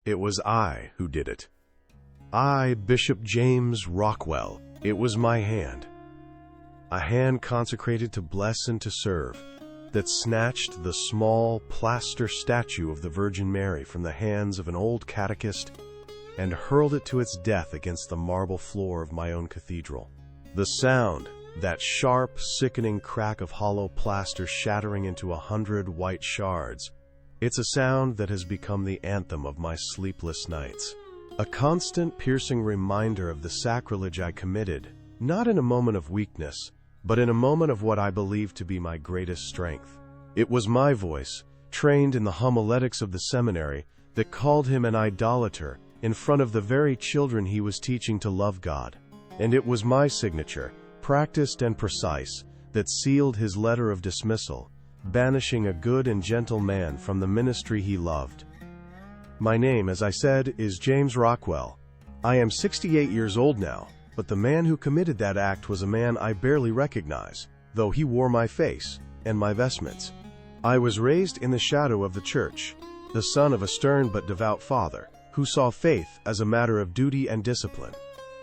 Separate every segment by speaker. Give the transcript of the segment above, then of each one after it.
Speaker 1: It was I who did it. I, Bishop James Rockwell. It was my hand. A hand consecrated to bless and to serve, that snatched the small plaster statue of the Virgin Mary from the hands of an old catechist and hurled it to its death against the marble floor of my own cathedral. The sound, that sharp, sickening crack of hollow plaster shattering into 100 white shards, it's a sound that has become the anthem of my sleepless nights. A constant, piercing reminder of the sacrilege I committed, not in a moment of weakness, but in a moment of what I believe to be my greatest strength. It was my voice, trained in the homiletics of the seminary, that called him an idolater in front of the very children he was teaching to love God. And it was my signature, practiced and precise, that sealed his letter of dismissal, banishing a good and gentle man from the ministry he loved. My name, as I said, is James Rockwell. I am 68 years old now, but the man who committed that act was a man I barely recognize, though he wore my face and my vestments. I was raised in the shadow of the church, the son of a stern but devout father, who saw faith as a matter of duty and discipline.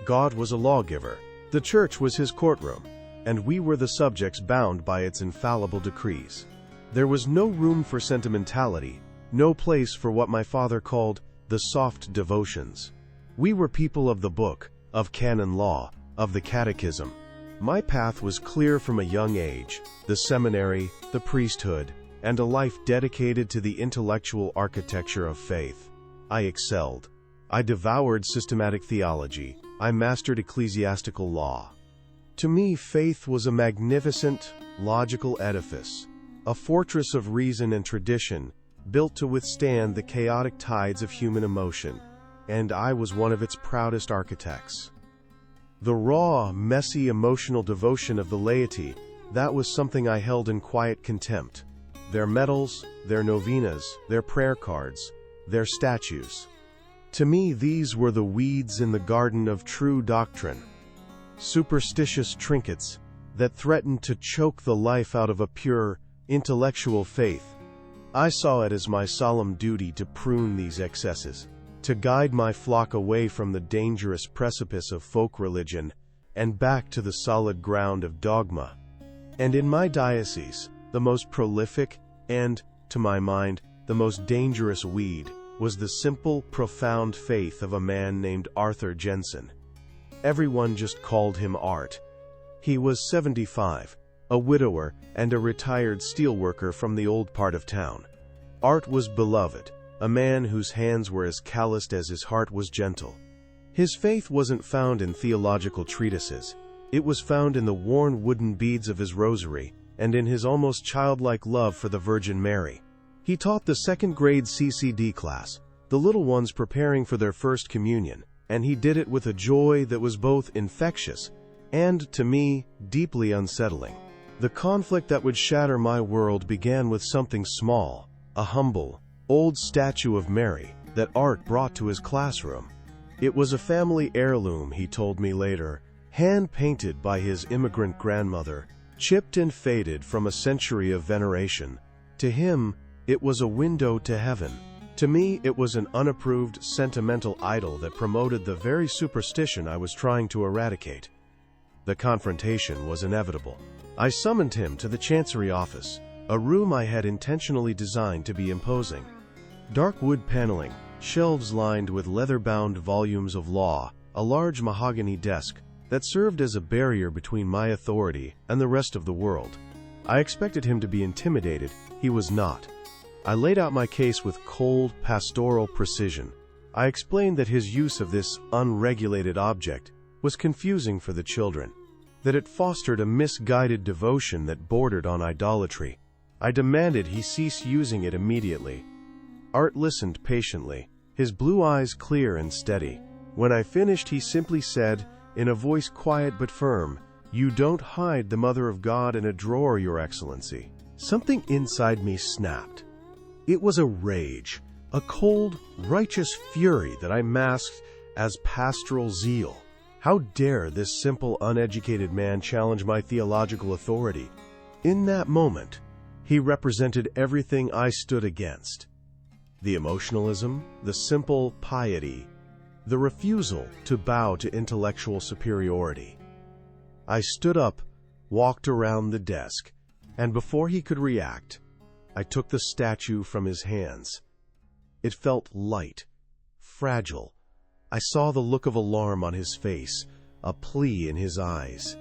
Speaker 1: God was a lawgiver, the church was his courtroom, and we were the subjects bound by its infallible decrees. There was no room for sentimentality, no place for what my father called the soft devotions. We were people of the book, of canon law, of the catechism. My path was clear from a young age: the seminary, the priesthood, and a life dedicated to the intellectual architecture of faith. I excelled. I devoured systematic theology. I mastered ecclesiastical law. To me, faith was a magnificent, logical edifice, a fortress of reason and tradition, built to withstand the chaotic tides of human emotion, and I was one of its proudest architects. The raw, messy, emotional devotion of the laity, that was something I held in quiet contempt. Their medals, their novenas, their prayer cards, their statues. To me, these were the weeds in the garden of true doctrine, superstitious trinkets that threatened to choke the life out of a pure, intellectual faith. I saw it as my solemn duty to prune these excesses, to guide my flock away from the dangerous precipice of folk religion and back to the solid ground of dogma. And in my diocese, the most prolific and, to my mind, the most dangerous weed was the simple, profound faith of a man named Arthur Jensen. Everyone just called him Art. He was 75, a widower and a retired steelworker from the old part of town. Art was beloved, a man whose hands were as calloused as his heart was gentle. His faith wasn't found in theological treatises. It was found in the worn wooden beads of his rosary and in his almost childlike love for the Virgin Mary. He taught the second-grade CCD class, the little ones preparing for their first communion, and he did it with a joy that was both infectious and, to me, deeply unsettling. The conflict that would shatter my world began with something small, a humble, old statue of Mary that Art brought to his classroom. It was a family heirloom, he told me later, hand-painted by his immigrant grandmother, chipped and faded from a century of veneration. To him, it was a window to heaven. To me, it was an unapproved, sentimental idol that promoted the very superstition I was trying to eradicate. The confrontation was inevitable. I summoned him to the Chancery office, a room I had intentionally designed to be imposing. Dark wood paneling, shelves lined with leather-bound volumes of law, a large mahogany desk that served as a barrier between my authority and the rest of the world. I expected him to be intimidated. He was not. I laid out my case with cold, pastoral precision. I explained that his use of this unregulated object was confusing for the children, that it fostered a misguided devotion that bordered on idolatry. I demanded he cease using it immediately. Art listened patiently, his blue eyes clear and steady. When I finished, he simply said, in a voice quiet but firm, "You don't hide the Mother of God in a drawer, Your Excellency." Something inside me snapped. It was a rage, a cold, righteous fury that I masked as pastoral zeal. How dare this simple, uneducated man challenge my theological authority? In that moment, he represented everything I stood against. The emotionalism, the simple piety, the refusal to bow to intellectual superiority. I stood up, walked around the desk, and before he could react, I took the statue from his hands. It felt light, fragile. I saw the look of alarm on his face, a plea in his eyes.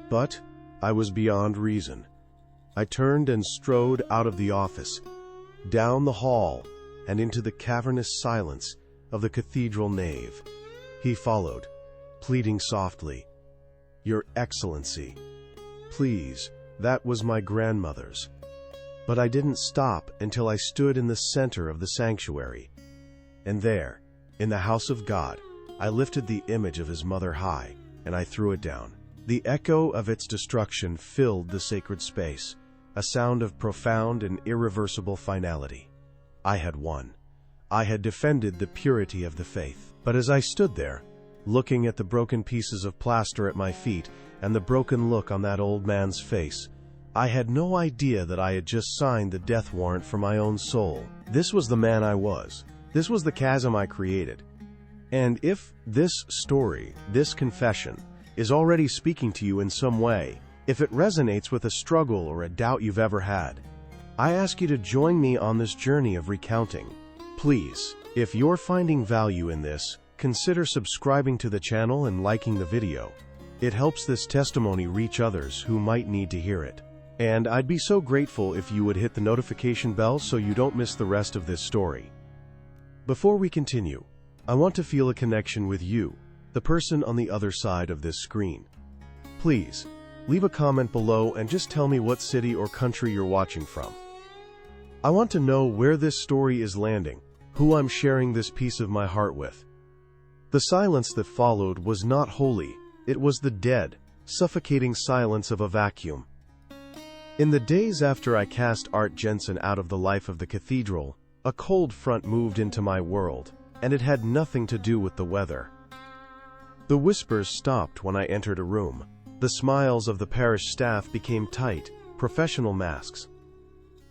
Speaker 1: But I was beyond reason. I turned and strode out of the office, down the hall, and into the cavernous silence of the cathedral nave. He followed, pleading softly, "Your Excellency, please." That was my grandmother's. But I didn't stop until I stood in the center of the sanctuary. And there, in the house of God, I lifted the image of his mother high, and I threw it down. The echo of its destruction filled the sacred space, a sound of profound and irreversible finality. I had won. I had defended the purity of the faith. But as I stood there, looking at the broken pieces of plaster at my feet and the broken look on that old man's face, I had no idea that I had just signed the death warrant for my own soul. This was the man I was. This was the chasm I created. And if this story, this confession, is already speaking to you in some way, if it resonates with a struggle or a doubt you've ever had, I ask you to join me on this journey of recounting. Please, if you're finding value in this, consider subscribing to the channel and liking the video. It helps this testimony reach others who might need to hear it. And I'd be so grateful if you would hit the notification bell so you don't miss the rest of this story. Before we continue, I want to feel a connection with you, the person on the other side of this screen. Please, leave a comment below and just tell me what city or country you're watching from. I want to know where this story is landing, who I'm sharing this piece of my heart with. The silence that followed was not holy. It was the dead, suffocating silence of a vacuum. In the days after I cast Art Jensen out of the life of the cathedral, a cold front moved into my world, and it had nothing to do with the weather. The whispers stopped when I entered a room. The smiles of the parish staff became tight, professional masks.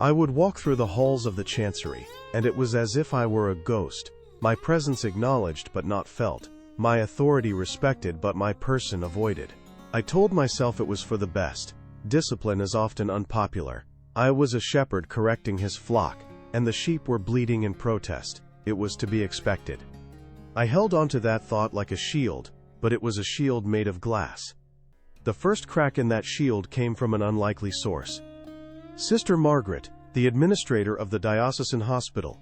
Speaker 1: I would walk through the halls of the chancery, and it was as if I were a ghost, my presence acknowledged but not felt, my authority respected but my person avoided. I told myself it was for the best. Discipline is often unpopular. I was a shepherd correcting his flock, and the sheep were bleating in protest. It was to be expected. I held on to that thought like a shield, but it was a shield made of glass. The first crack in that shield came from an unlikely source. Sister Margaret, the administrator of the diocesan hospital.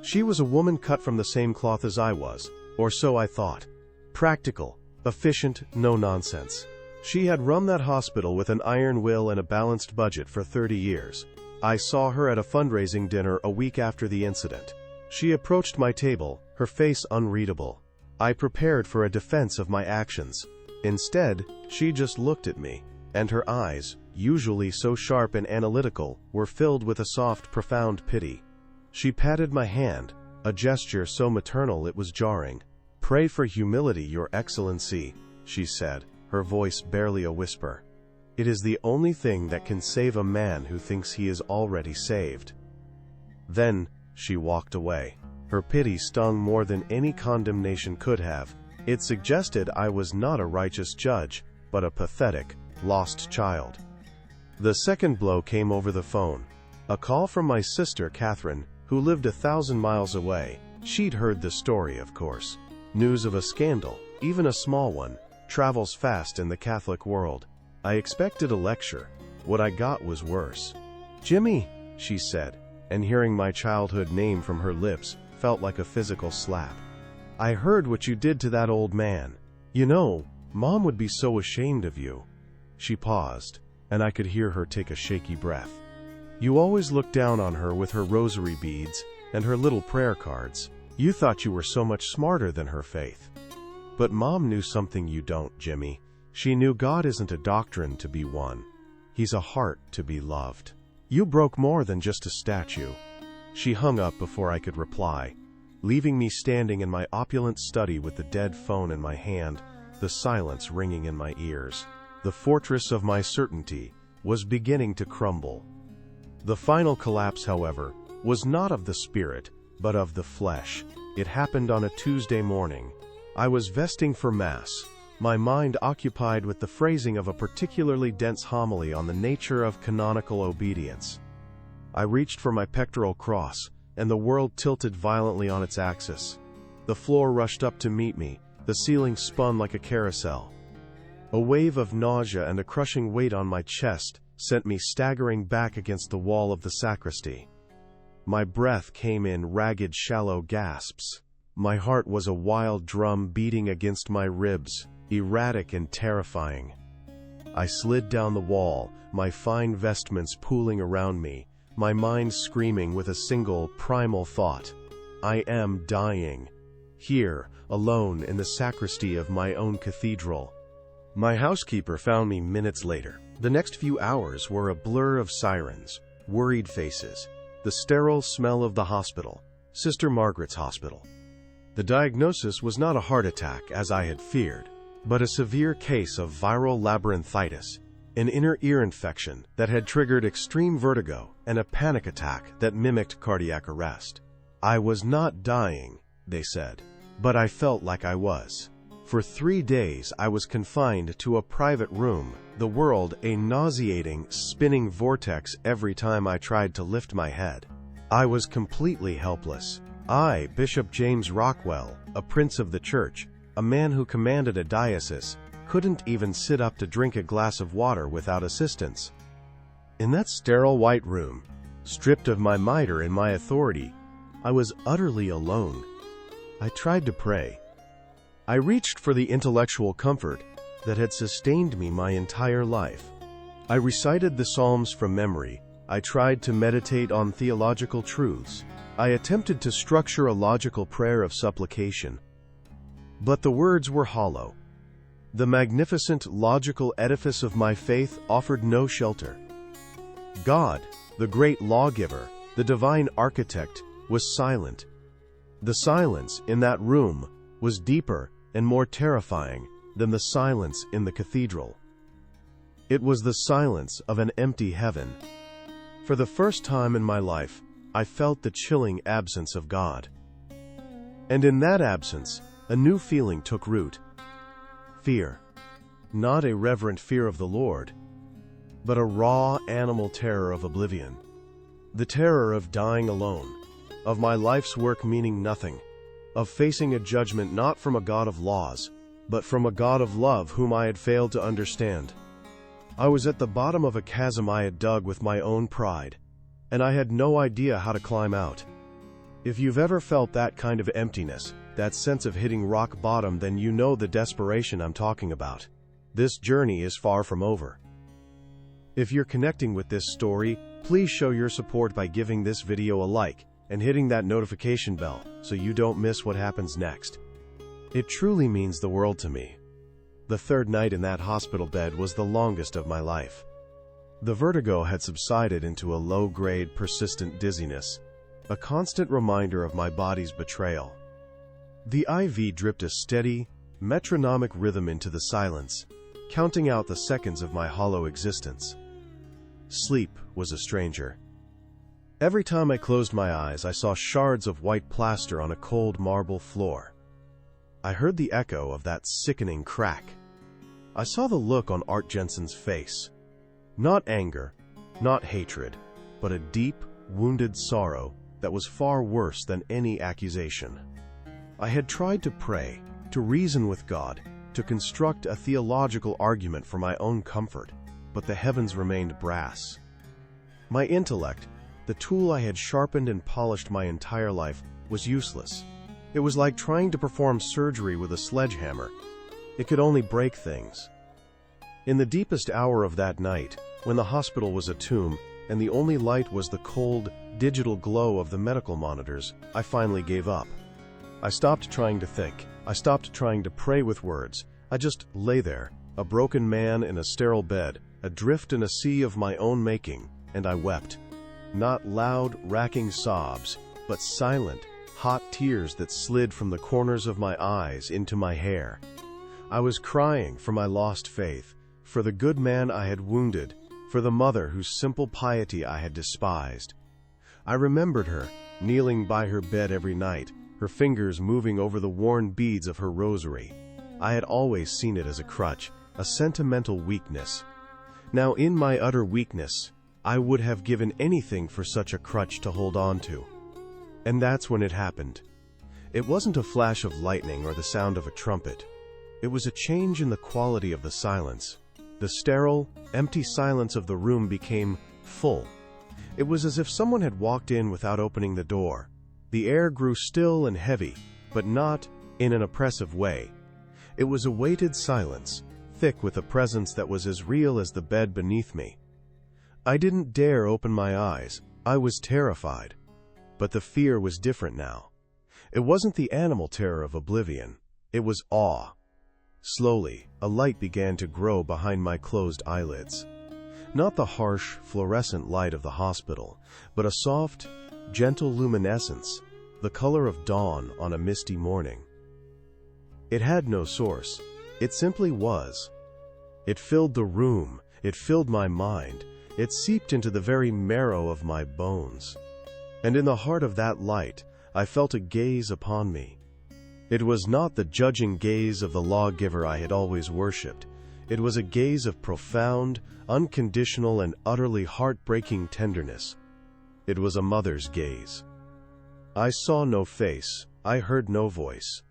Speaker 1: She was a woman cut from the same cloth as I was, or so I thought. Practical, efficient, no nonsense. She had run that hospital with an iron will and a balanced budget for 30 years. I saw her at a fundraising dinner a week after the incident. She approached my table, her face unreadable. I prepared for a defense of my actions. Instead, she just looked at me, and her eyes, usually so sharp and analytical, were filled with a soft, profound pity. She patted my hand, a gesture so maternal it was jarring. "Pray for humility, Your Excellency," she said, her voice barely a whisper. "It is the only thing that can save a man who thinks he is already saved." Then, she walked away. Her pity stung more than any condemnation could have. It suggested I was not a righteous judge, but a pathetic, lost child. The second blow came over the phone. A call from my sister, Catherine, who lived 1,000 miles away. She'd heard the story, of course. News of a scandal, even a small one, travels fast in the Catholic world. I expected a lecture. What I got was worse. "Jimmy," she said, and hearing my childhood name from her lips felt like a physical slap. "I heard what you did to that old man. You know, Mom would be so ashamed of you." She paused, and I could hear her take a shaky breath. "You always looked down on her with her rosary beads and her little prayer cards. You thought you were so much smarter than her faith. But Mom knew something you don't, Jimmy. She knew God isn't a doctrine to be won. He's a heart to be loved. You broke more than just a statue." She hung up before I could reply, leaving me standing in my opulent study with the dead phone in my hand, the silence ringing in my ears. The fortress of my certainty was beginning to crumble. The final collapse, however, was not of the spirit, but of the flesh. It happened on a Tuesday morning. I was vesting for Mass, my mind occupied with the phrasing of a particularly dense homily on the nature of canonical obedience. I reached for my pectoral cross, and the world tilted violently on its axis. The floor rushed up to meet me, the ceiling spun like a carousel. A wave of nausea and a crushing weight on my chest sent me staggering back against the wall of the sacristy. My breath came in ragged, shallow gasps. My heart was a wild drum beating against my ribs, erratic and terrifying. I slid down the wall, my fine vestments pooling around me, my mind screaming with a single, primal thought. I am dying. Here, alone in the sacristy of my own cathedral. My housekeeper found me minutes later. The next few hours were a blur of sirens, worried faces, the sterile smell of the hospital, Sister Margaret's hospital. The diagnosis was not a heart attack, as I had feared, but a severe case of viral labyrinthitis, an inner ear infection that had triggered extreme vertigo and a panic attack that mimicked cardiac arrest. I was not dying, they said, but I felt like I was. For 3 days I was confined to a private room, the world a nauseating, spinning vortex every time I tried to lift my head. I was completely helpless. I, Bishop James Rockwell, a prince of the church, a man who commanded a diocese, couldn't even sit up to drink a glass of water without assistance. In that sterile white room, stripped of my mitre and my authority, I was utterly alone. I tried to pray. I reached for the intellectual comfort that had sustained me my entire life. I recited the Psalms from memory. I tried to meditate on theological truths. I attempted to structure a logical prayer of supplication. But the words were hollow. The magnificent logical edifice of my faith offered no shelter. God, the great lawgiver, the divine architect, was silent. The silence in that room was deeper and more terrifying than the silence in the cathedral. It was the silence of an empty heaven. For the first time in my life, I felt the chilling absence of God. And in that absence, a new feeling took root. Fear. Not a reverent fear of the Lord, but a raw animal terror of oblivion. The terror of dying alone, of my life's work meaning nothing, of facing a judgment not from a God of laws, but from a God of love whom I had failed to understand. I was at the bottom of a chasm I had dug with my own pride, and I had no idea how to climb out. If you've ever felt that kind of emptiness, that sense of hitting rock bottom, then you know the desperation I'm talking about. This journey is far from over. If you're connecting with this story, please show your support by giving this video a like and hitting that notification bell so you don't miss what happens next. It truly means the world to me. The third night in that hospital bed was the longest of my life. The vertigo had subsided into a low-grade, persistent dizziness, a constant reminder of my body's betrayal. The IV dripped a steady, metronomic rhythm into the silence, counting out the seconds of my hollow existence. Sleep was a stranger. Every time I closed my eyes, I saw shards of white plaster on a cold marble floor. I heard the echo of that sickening crack. I saw the look on Art Jensen's face. Not anger, not hatred, but a deep, wounded sorrow that was far worse than any accusation. I had tried to pray, to reason with God, to construct a theological argument for my own comfort, but the heavens remained brass. My intellect, the tool I had sharpened and polished my entire life, was useless. It was like trying to perform surgery with a sledgehammer. It could only break things. In the deepest hour of that night, when the hospital was a tomb and the only light was the cold, digital glow of the medical monitors, I finally gave up. I stopped trying to think. I stopped trying to pray with words. I just lay there, a broken man in a sterile bed, adrift in a sea of my own making, and I wept. Not loud, racking sobs, but silent, hot tears that slid from the corners of my eyes into my hair. I was crying for my lost faith, for the good man I had wounded, for the mother whose simple piety I had despised. I remembered her, kneeling by her bed every night, her fingers moving over the worn beads of her rosary. I had always seen it as a crutch, a sentimental weakness. Now, in my utter weakness, I would have given anything for such a crutch to hold on to. And that's when it happened. It wasn't a flash of lightning or the sound of a trumpet. It was a change in the quality of the silence. The sterile, empty silence of the room became full. It was as if someone had walked in without opening the door. The air grew still and heavy, but not in an oppressive way. It was a weighted silence, thick with a presence that was as real as the bed beneath me. I didn't dare open my eyes. I was terrified. But the fear was different now. It wasn't the animal terror of oblivion. It was awe. Slowly, a light began to grow behind my closed eyelids. Not the harsh, fluorescent light of the hospital, but a soft, gentle luminescence, the color of dawn on a misty morning. It had no source. It simply was. It filled the room. It filled my mind. It seeped into the very marrow of my bones. And in the heart of that light, I felt a gaze upon me. It was not the judging gaze of the lawgiver I had always worshipped. It was a gaze of profound, unconditional, and utterly heartbreaking tenderness. It was a mother's gaze. I saw no face, I heard no voice.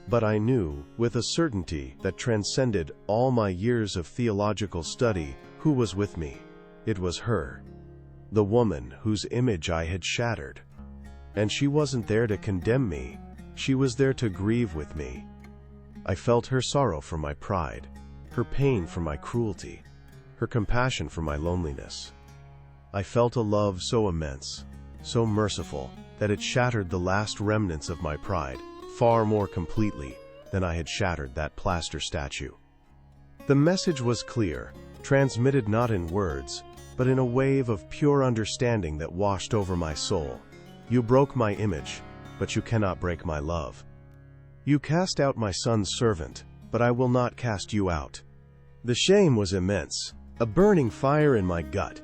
Speaker 1: But I knew, with a certainty that transcended all my years of theological study, who was with me. It was her. The woman whose image I had shattered. And she wasn't there to condemn me. She was there to grieve with me. I felt her sorrow for my pride, her pain for my cruelty, her compassion for my loneliness. I felt a love so immense, so merciful, that it shattered the last remnants of my pride far more completely than I had shattered that plaster statue. The message was clear, transmitted not in words, but in a wave of pure understanding that washed over my soul. You broke my image, but you cannot break my love. You cast out my son's servant, but I will not cast you out. The shame was immense, a burning fire in my gut.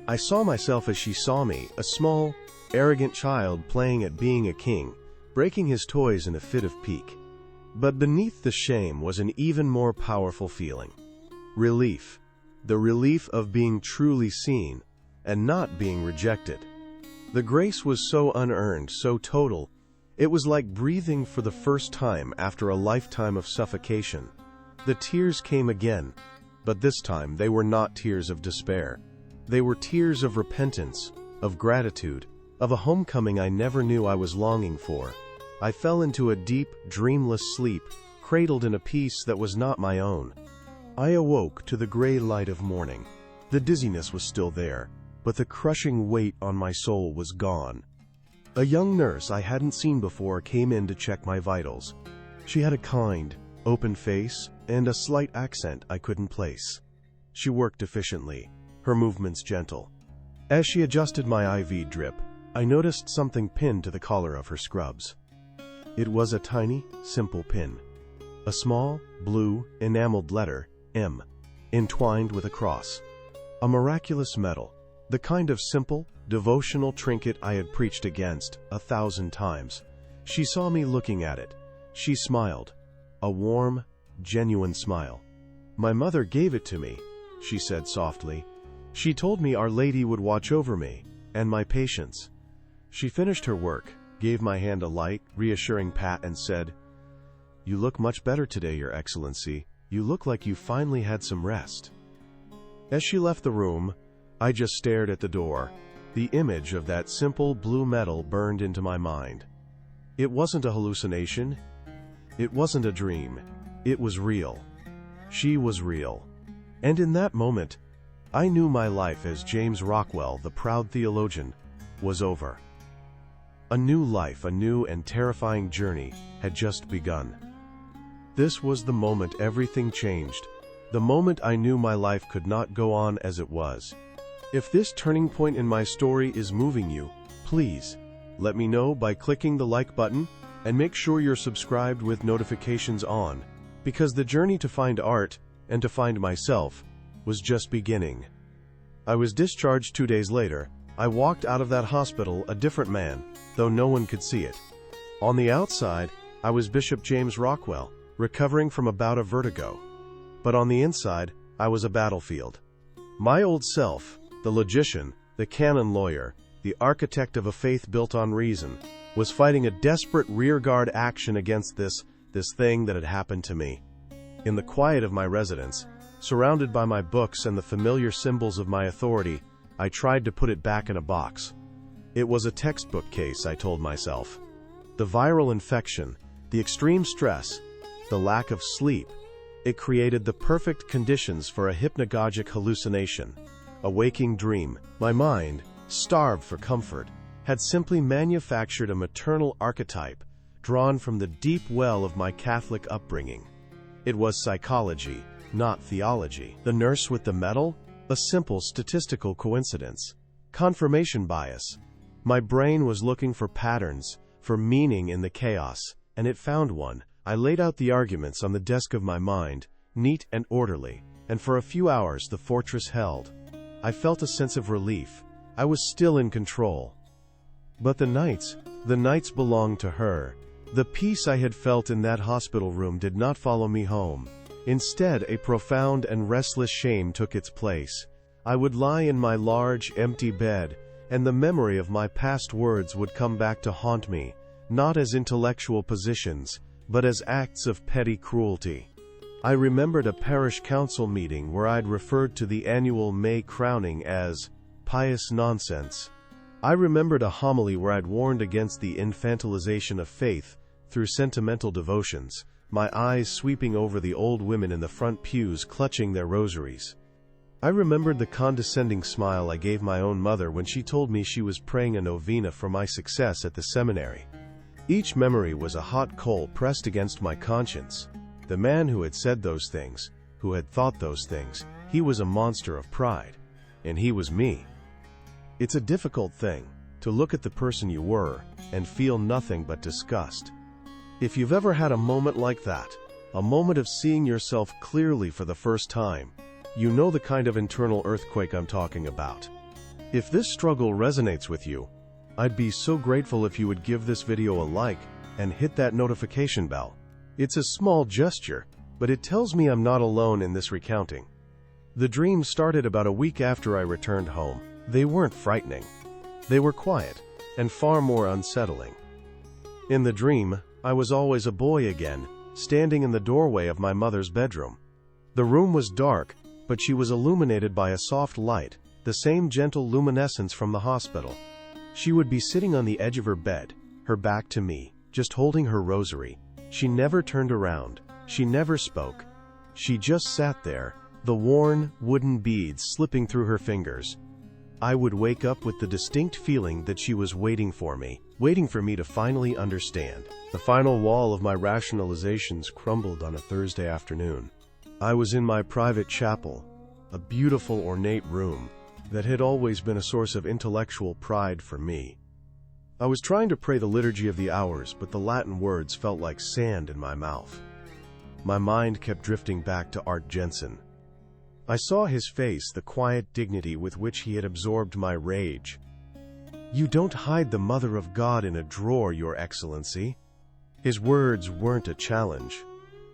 Speaker 1: I saw myself as she saw me, a small, arrogant child playing at being a king, breaking his toys in a fit of pique. But beneath the shame was an even more powerful feeling. Relief. The relief of being truly seen, and not being rejected. The grace was so unearned, so total, it was like breathing for the first time after a lifetime of suffocation. The tears came again, but this time they were not tears of despair. They were tears of repentance, of gratitude, of a homecoming I never knew I was longing for. I fell into a deep, dreamless sleep, cradled in a peace that was not my own. I awoke to the gray light of morning. The dizziness was still there, but the crushing weight on my soul was gone. A young nurse I hadn't seen before came in to check my vitals. She had a kind, open face and a slight accent I couldn't place. She worked efficiently, her movements gentle. As she adjusted my IV drip, I noticed something pinned to the collar of her scrubs. It was a tiny, simple pin. A small, blue, enameled letter, M, entwined with a cross. A miraculous medal, the kind of simple, devotional trinket I had preached against 1,000 times. She saw me looking at it. She smiled. A warm, genuine smile. "My mother gave it to me," she said softly. "She told me Our Lady would watch over me, and my patients." She finished her work, gave my hand a light, reassuring pat, and said, "You look much better today, Your Excellency. You look like you finally had some rest." As she left the room, I just stared at the door. The image of that simple blue medal burned into my mind. It wasn't a hallucination. It wasn't a dream. It was real. She was real. And in that moment, I knew my life as James Rockwell, the proud theologian, was over. A new life, a new and terrifying journey, had just begun. This was the moment everything changed, the moment I knew my life could not go on as it was. If this turning point in my story is moving you, please let me know by clicking the like button, and make sure you're subscribed with notifications on, because the journey to find art and to find myself was just beginning. I was discharged 2 days later. I walked out of that hospital a different man, though no one could see it. On the outside, I was Bishop James Rockwell, recovering from a bout of vertigo. But on the inside, I was a battlefield. My old self, the logician, the canon lawyer, the architect of a faith built on reason, was fighting a desperate rearguard action against this thing that had happened to me. In the quiet of my residence, surrounded by my books and the familiar symbols of my authority, I tried to put it back in a box. It was a textbook case, I told myself. The viral infection, the extreme stress, the lack of sleep, it created the perfect conditions for a hypnagogic hallucination, a waking dream. My mind, starved for comfort, had simply manufactured a maternal archetype drawn from the deep well of my Catholic upbringing. It was psychology, not theology. The nurse with the medal? A simple statistical coincidence. Confirmation bias. My brain was looking for patterns, for meaning in the chaos, and it found one. I laid out the arguments on the desk of my mind, neat and orderly, and for a few hours the fortress held. I felt a sense of relief. I was still in control. But the nights belonged to her. The peace I had felt in that hospital room did not follow me home. Instead, a profound and restless shame took its place. I would lie in my large, empty bed, and the memory of my past words would come back to haunt me, not as intellectual positions, but as acts of petty cruelty. I remembered a parish council meeting where I'd referred to the annual May crowning as pious nonsense. I remembered a homily where I'd warned against the infantilization of faith through sentimental devotions, my eyes sweeping over the old women in the front pews clutching their rosaries. I remembered the condescending smile I gave my own mother when she told me she was praying a novena for my success at the seminary. Each memory was a hot coal pressed against my conscience. The man who had said those things, who had thought those things, he was a monster of pride. And he was me. It's a difficult thing to look at the person you were and feel nothing but disgust. If you've ever had a moment like that, a moment of seeing yourself clearly for the first time, you know the kind of internal earthquake I'm talking about. If this struggle resonates with you, I'd be so grateful if you would give this video a like and hit that notification bell. It's a small gesture, but it tells me I'm not alone in this recounting. The dreams started about a week after I returned home. They weren't frightening. They were quiet and far more unsettling. In the dream, I was always a boy again, standing in the doorway of my mother's bedroom. The room was dark, but she was illuminated by a soft light, the same gentle luminescence from the hospital. She would be sitting on the edge of her bed, her back to me, just holding her rosary. She never turned around. She never spoke. She just sat there, the worn, wooden beads slipping through her fingers. I would wake up with the distinct feeling that she was waiting for me to finally understand. The final wall of my rationalizations crumbled on a Thursday afternoon. I was in my private chapel, a beautiful ornate room that had always been a source of intellectual pride for me. I was trying to pray the Liturgy of the Hours, but the Latin words felt like sand in my mouth. My mind kept drifting back to Art Jensen. I saw his face, the quiet dignity with which he had absorbed my rage. "You don't hide the Mother of God in a drawer, Your Excellency." His words weren't a challenge.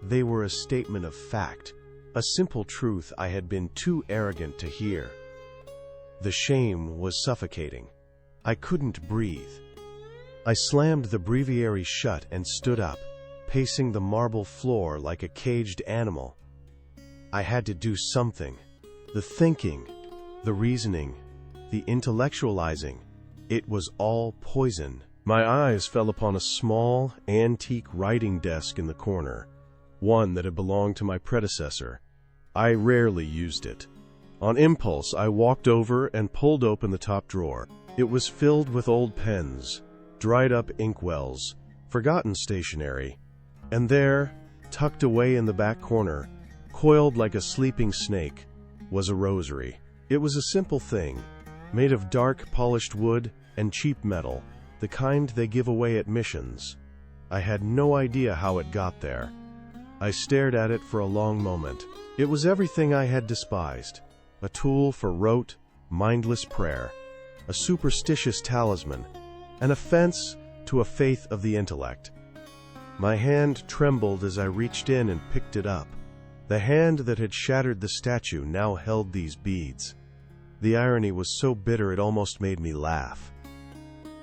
Speaker 1: They were a statement of fact, a simple truth I had been too arrogant to hear. The shame was suffocating. I couldn't breathe. I slammed the breviary shut and stood up, pacing the marble floor like a caged animal. I had to do something. The thinking, the reasoning, the intellectualizing, it was all poison. My eyes fell upon a small, antique writing desk in the corner, one that had belonged to my predecessor. I rarely used it. On impulse, I walked over and pulled open the top drawer. It was filled with old pens, dried-up inkwells, forgotten stationery, and there, tucked away in the back corner, coiled like a sleeping snake, was a rosary. It was a simple thing, made of dark, polished wood and cheap metal, the kind they give away at missions. I had no idea how it got there. I stared at it for a long moment. It was everything I had despised, a tool for rote, mindless prayer, a superstitious talisman, an offense to a faith of the intellect. My hand trembled as I reached in and picked it up. The hand that had shattered the statue now held these beads. The irony was so bitter it almost made me laugh.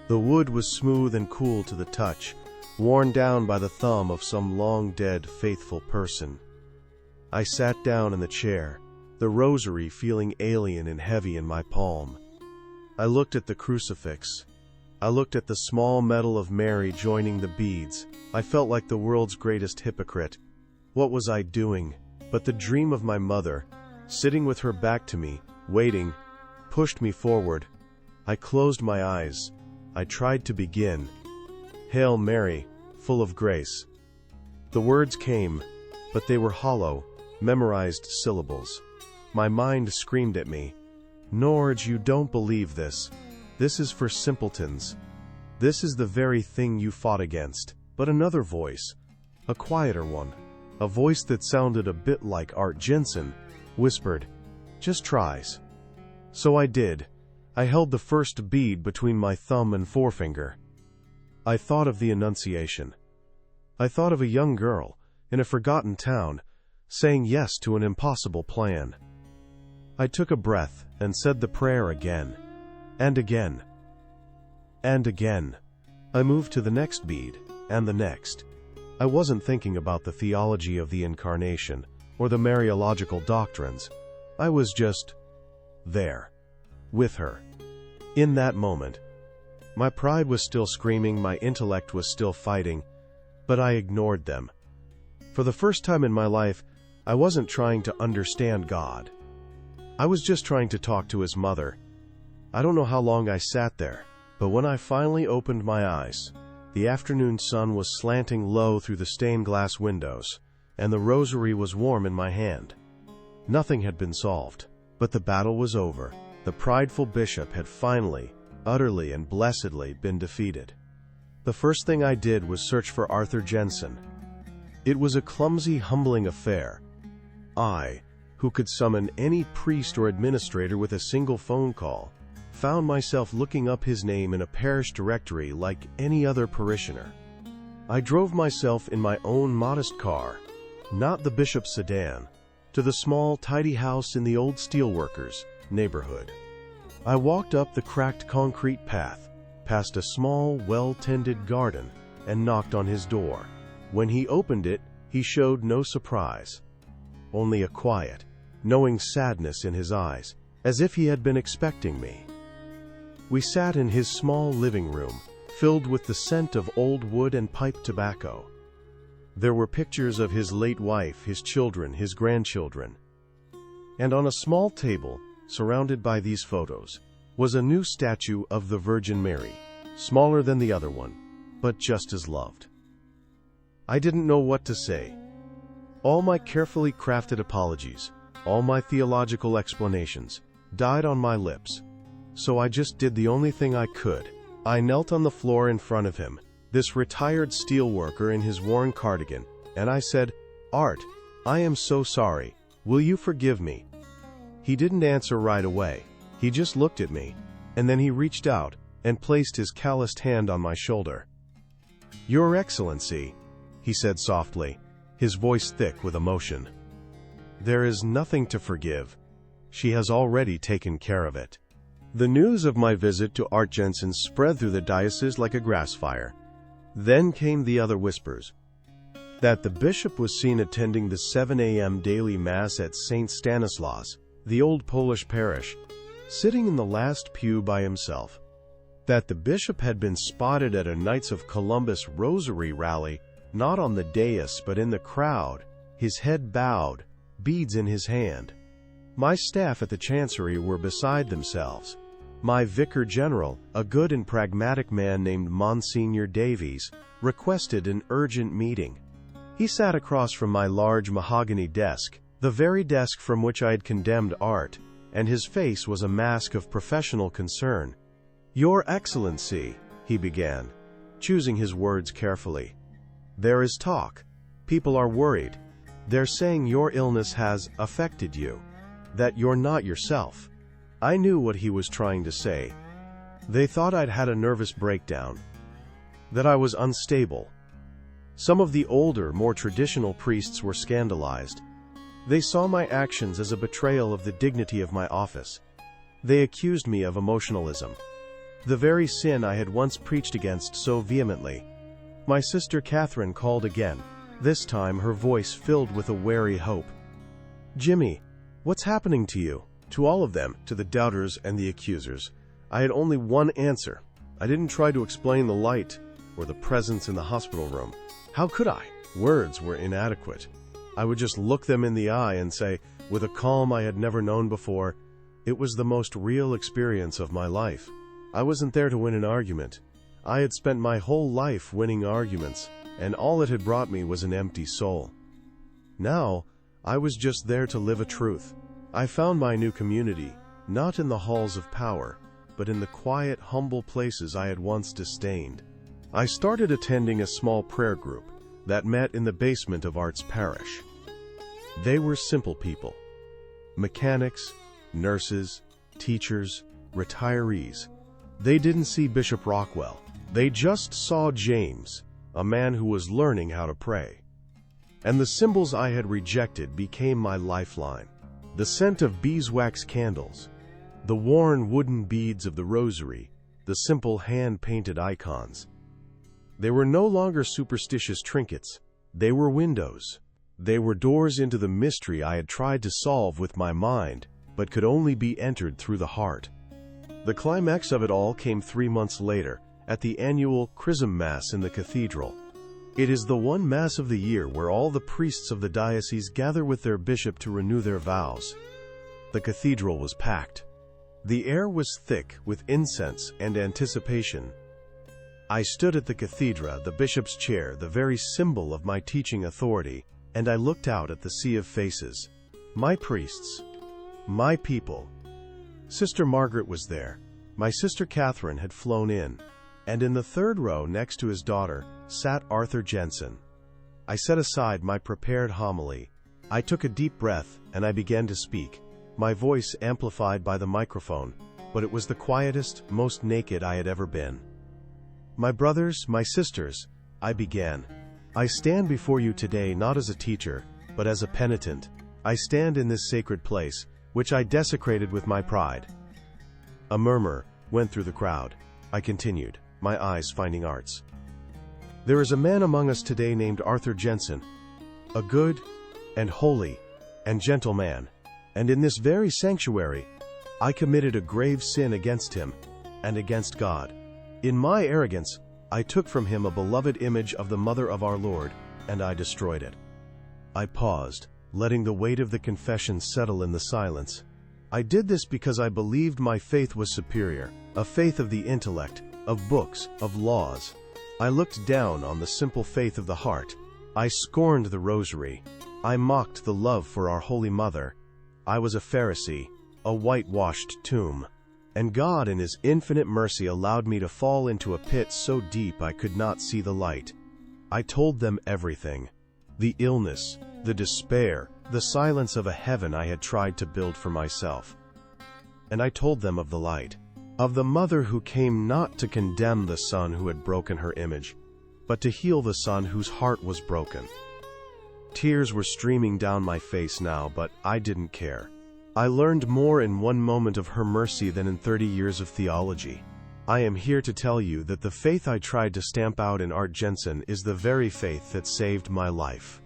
Speaker 1: The wood was smooth and cool to the touch, worn down by the thumb of some long-dead faithful person. I sat down in the chair, the rosary feeling alien and heavy in my palm. I looked at the crucifix. I looked at the small medal of Mary joining the beads. I felt like the world's greatest hypocrite. What was I doing? But the dream of my mother, sitting with her back to me, waiting, pushed me forward. I closed my eyes. I tried to begin. Hail Mary, full of grace. The words came, but they were hollow, memorized syllables. My mind screamed at me, "Norge, you don't believe this. This is for simpletons. This is the very thing you fought against." But another voice, a quieter one, a voice that sounded a bit like Art Jensen, whispered, "Just tries." So I did. I held the first bead between my thumb and forefinger. I thought of the Annunciation. I thought of a young girl, in a forgotten town, saying yes to an impossible plan. I took a breath and said the prayer again, and again, and again. I moved to the next bead, and the next. I wasn't thinking about the theology of the Incarnation, or the Mariological doctrines. I was just there, with her. In that moment, my pride was still screaming, my intellect was still fighting, but I ignored them. For the first time in my life, I wasn't trying to understand God. I was just trying to talk to his mother. I don't know how long I sat there, but when I finally opened my eyes, the afternoon sun was slanting low through the stained glass windows, and the rosary was warm in my hand. Nothing had been solved, but the battle was over. The prideful bishop had finally, utterly and blessedly been defeated. The first thing I did was search for Arthur Jensen. It was a clumsy, humbling affair. I, who could summon any priest or administrator with a single phone call, found myself looking up his name in a parish directory like any other parishioner. I drove myself in my own modest car, not the bishop's sedan, to the small, tidy house in the old steelworkers neighborhood. I walked up the cracked concrete path, past a small, well-tended garden, and knocked on his door. When he opened it, he showed no surprise, only a quiet, knowing sadness in his eyes, as if he had been expecting me. We sat in his small living room, filled with the scent of old wood and pipe tobacco. There were pictures of his late wife, his children, his grandchildren. And on a small table, surrounded by these photos, was a new statue of the Virgin Mary, smaller than the other one, but just as loved. I didn't know what to say. All my carefully crafted apologies, all my theological explanations, died on my lips. So I just did the only thing I could. I knelt on the floor in front of him, this retired steelworker in his worn cardigan, and I said, "Art, I am so sorry. Will you forgive me?" He didn't answer right away. He just looked at me, and then he reached out and placed his calloused hand on my shoulder. "Your Excellency," he said softly, his voice thick with emotion. "There is nothing to forgive. She has already taken care of it." The news of my visit to Art Jensen spread through the diocese like a grass fire. Then came the other whispers. That the bishop was seen attending the 7 a.m. daily mass at St. Stanislaus, the old Polish parish, sitting in the last pew by himself. That the bishop had been spotted at a Knights of Columbus rosary rally, not on the dais but in the crowd, his head bowed, beads in his hand. My staff at the chancery were beside themselves. My vicar general, a good and pragmatic man named Monsignor Davies, requested an urgent meeting. He sat across from my large mahogany desk, the very desk from which I had condemned Art, and his face was a mask of professional concern. "Your Excellency," he began, choosing his words carefully. "There is talk. People are worried. They're saying your illness has affected you, that you're not yourself." I knew what he was trying to say. They thought I'd had a nervous breakdown, that I was unstable. Some of the older, more traditional priests were scandalized. They saw my actions as a betrayal of the dignity of my office. They accused me of emotionalism, the very sin I had once preached against so vehemently. My sister Catherine called again, this time her voice filled with a wary hope. "Jimmy, what's happening to you?" To all of them, to the doubters and the accusers, I had only one answer. I didn't try to explain the light or the presence in the hospital room. How could I? Words were inadequate. I would just look them in the eye and say, with a calm I had never known before, it was the most real experience of my life. I wasn't there to win an argument. I had spent my whole life winning arguments, and all it had brought me was an empty soul. Now, I was just there to live a truth. I found my new community, not in the halls of power, but in the quiet, humble places I had once disdained. I started attending a small prayer group that met in the basement of Arts Parish. They were simple people. Mechanics, nurses, teachers, retirees. They didn't see Bishop Rockwell. They just saw James, a man who was learning how to pray. And the symbols I had rejected became my lifeline. The scent of beeswax candles, the worn wooden beads of the rosary, the simple hand-painted icons. They were no longer superstitious trinkets. They were windows. They were doors into the mystery I had tried to solve with my mind, but could only be entered through the heart. The climax of it all came 3 months later, at the annual Chrism Mass in the cathedral. It is the one Mass of the year where all the priests of the diocese gather with their bishop to renew their vows. The cathedral was packed. The air was thick with incense and anticipation. I stood at the cathedra, the bishop's chair, the very symbol of my teaching authority, and I looked out at the sea of faces. My priests. My people. Sister Margaret was there. My sister Catherine had flown in. And in the third row, next to his daughter, sat Arthur Jensen. I set aside my prepared homily. I took a deep breath, and I began to speak, my voice amplified by the microphone, but it was the quietest, most naked I had ever been. "My brothers, my sisters," I began, "I stand before you today not as a teacher, but as a penitent. I stand in this sacred place, which I desecrated with my pride." A murmur went through the crowd. I continued, my eyes finding Art's. "There is a man among us today named Arthur Jensen, a good and holy and gentle man, and in this very sanctuary, I committed a grave sin against him and against God. In my arrogance, I took from him a beloved image of the Mother of our Lord, and I destroyed it." I paused, letting the weight of the confession settle in the silence. I did this because I believed my faith was superior, a faith of the intellect, of books, of laws. I looked down on the simple faith of the heart. I scorned the rosary. I mocked the love for our Holy Mother. I was a Pharisee, a whitewashed tomb. And God in His infinite mercy allowed me to fall into a pit so deep I could not see the light. I told them everything. The illness, the despair, the silence of a heaven I had tried to build for myself. And I told them of the light, of the mother who came not to condemn the son who had broken her image, but to heal the son whose heart was broken. Tears were streaming down my face now, but I didn't care. I learned more in one moment of her mercy than in 30 years of theology. I am here to tell you that the faith I tried to stamp out in Art Jensen is the very faith that saved my life.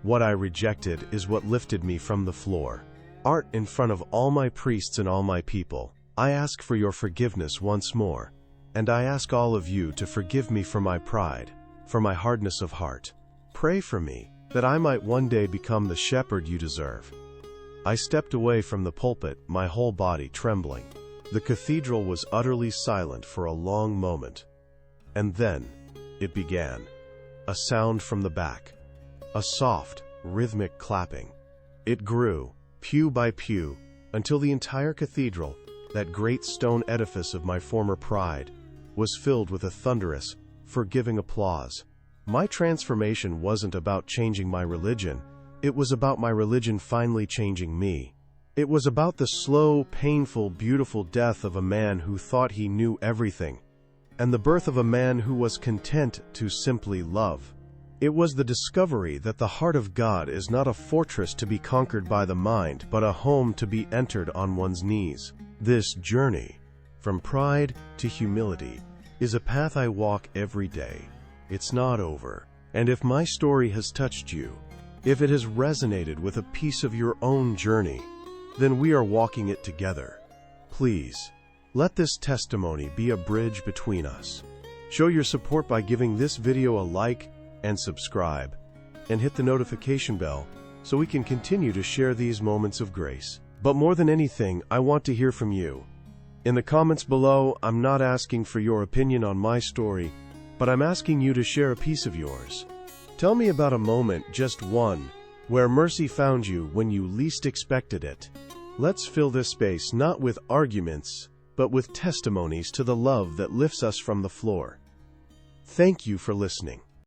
Speaker 1: What I rejected is what lifted me from the floor. Art, in front of all my priests and all my people, I ask for your forgiveness once more, and I ask all of you to forgive me for my pride, for my hardness of heart. Pray for me, that I might one day become the shepherd you deserve. I stepped away from the pulpit, my whole body trembling. The cathedral was utterly silent for a long moment. And then, it began. A sound from the back. A soft, rhythmic clapping. It grew, pew by pew, until the entire cathedral, that great stone edifice of my former pride, was filled with a thunderous, forgiving applause. My transformation wasn't about changing my religion. It was about my religion finally changing me. It was about the slow, painful, beautiful death of a man who thought he knew everything, and the birth of a man who was content to simply love. It was the discovery that the heart of God is not a fortress to be conquered by the mind, but a home to be entered on one's knees. This journey, from pride to humility, is a path I walk every day. It's not over. And if my story has touched you, if it has resonated with a piece of your own journey, then we are walking it together. Please, let this testimony be a bridge between us. Show your support by giving this video a like and subscribe, and hit the notification bell so we can continue to share these moments of grace. But more than anything, I want to hear from you. In the comments below, I'm not asking for your opinion on my story, but I'm asking you to share a piece of yours. Tell me about a moment, just one, where mercy found you when you least expected it. Let's fill this space not with arguments, but with testimonies to the love that lifts us from the floor. Thank you for listening.